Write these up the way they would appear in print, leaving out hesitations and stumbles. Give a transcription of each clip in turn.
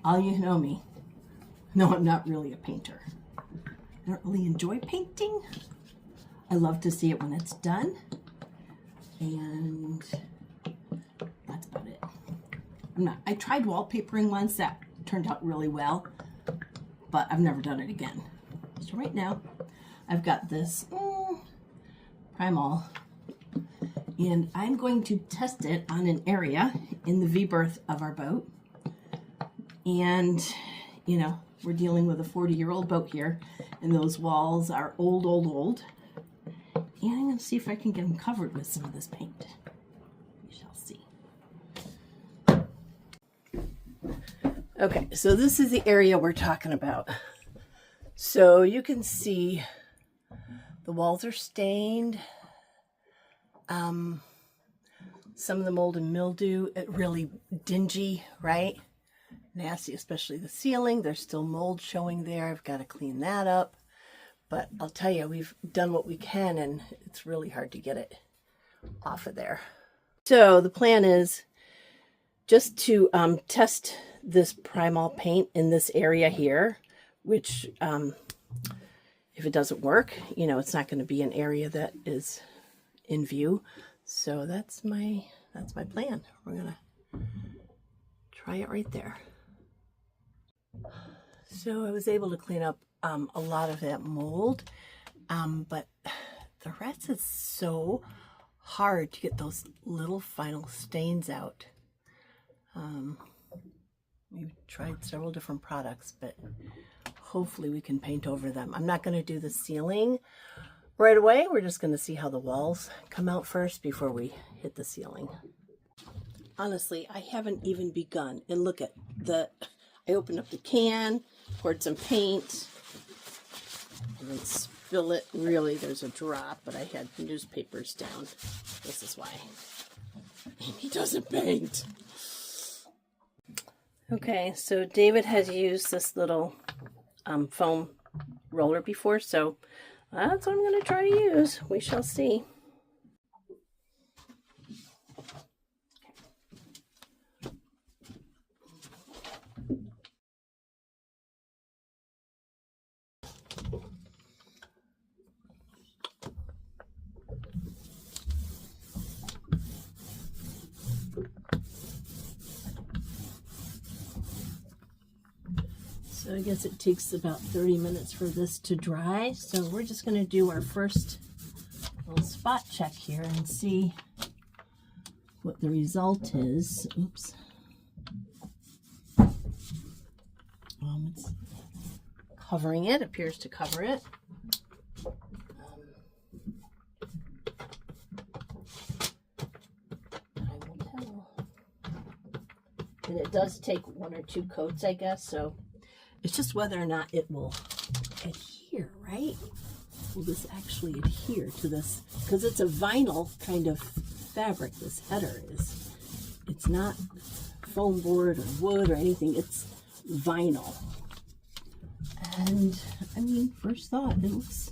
all you know me. No, I'm not really a painter. I don't really enjoy painting. I love to see it when it's done. And that's about it. I tried wallpapering once. That turned out really well, but I've never done it again. So right now, I've got this Primal, and I'm going to test it on an area in the V-berth of our boat. And, you know, we're dealing with a 40-year-old boat here, and those walls are old. And I'm going to see if I can get them covered with some of this paint. We shall see. Okay, so this is the area we're talking about. So you can see the walls are stained. Some of the mold and mildew, really dingy, right? Nasty, especially the ceiling. There's still mold showing there. I've got to clean that up. But I'll tell you, we've done what we can, and it's really hard to get it off of there. So the plan is just to test this Primal paint in this area here, which if it doesn't work, you know, it's not going to be an area that is in view. So that's my plan. We're going to try it right there. So I was able to clean up a lot of that mold, but the rest is so hard to get those little final stains out. We've tried several different products, but hopefully we can paint over them. I'm not going to do the ceiling right away. We're just going to see how the walls come out first before we hit the ceiling. Honestly, I haven't even begun. And look at I opened up the can, poured some paint. I didn't spill it. Really, there's a drop, but I had newspapers down. This is why. He doesn't paint. Okay, so David has used this little foam roller before, so that's what I'm going to try to use. We shall see. So I guess it takes about 30 minutes for this to dry. So we're just going to do our first little spot check here and see what the result is. Oops. It's covering it, appears to cover it. I will tell. And it does take 1 or 2 coats, I guess, so it's just whether or not it will adhere, right? Will this actually adhere to this? Because it's a vinyl kind of fabric, this header is. It's not foam board or wood or anything. It's vinyl. And, I mean, first thought, it looks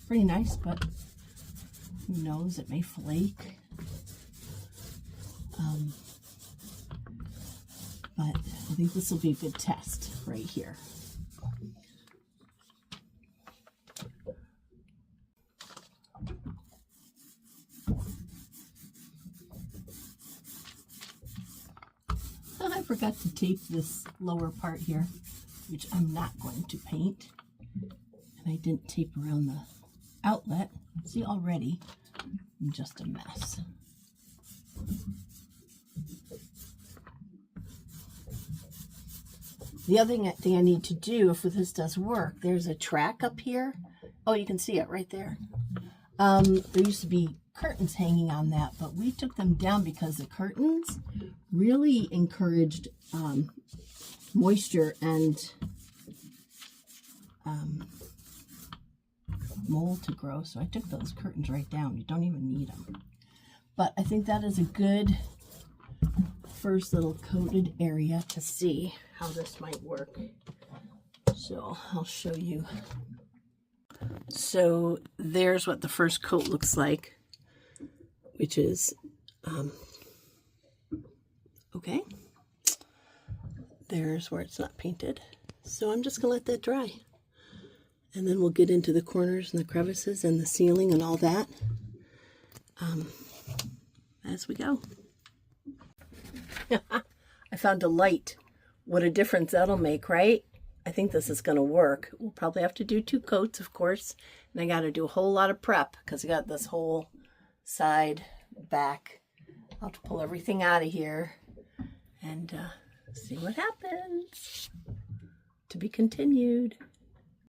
pretty nice, but who knows? It may flake. But I think this will be a good test right here. I forgot to tape this lower part here, which I'm not going to paint. And I didn't tape around the outlet. See, already I'm just a mess. The other thing I need to do, if this does work, there's a track up here. Oh, you can see it right there. There used to be curtains hanging on that, but we took them down because the curtains really encouraged moisture and mold to grow. So I took those curtains right down. You don't even need them. But I think that is a good first little coated area to see how this might work. So I'll show you. So there's what the first coat looks like, which is okay. There's where it's not painted. So I'm just going to let that dry. And then we'll get into the corners and the crevices and the ceiling and all that as we go. I found a light. What a difference that'll make, right? I think this is going to work. We'll probably have to do 2 coats, of course. And I got to do a whole lot of prep because I got this whole side, back. I'll have to pull everything out of here and see what happens. To be continued.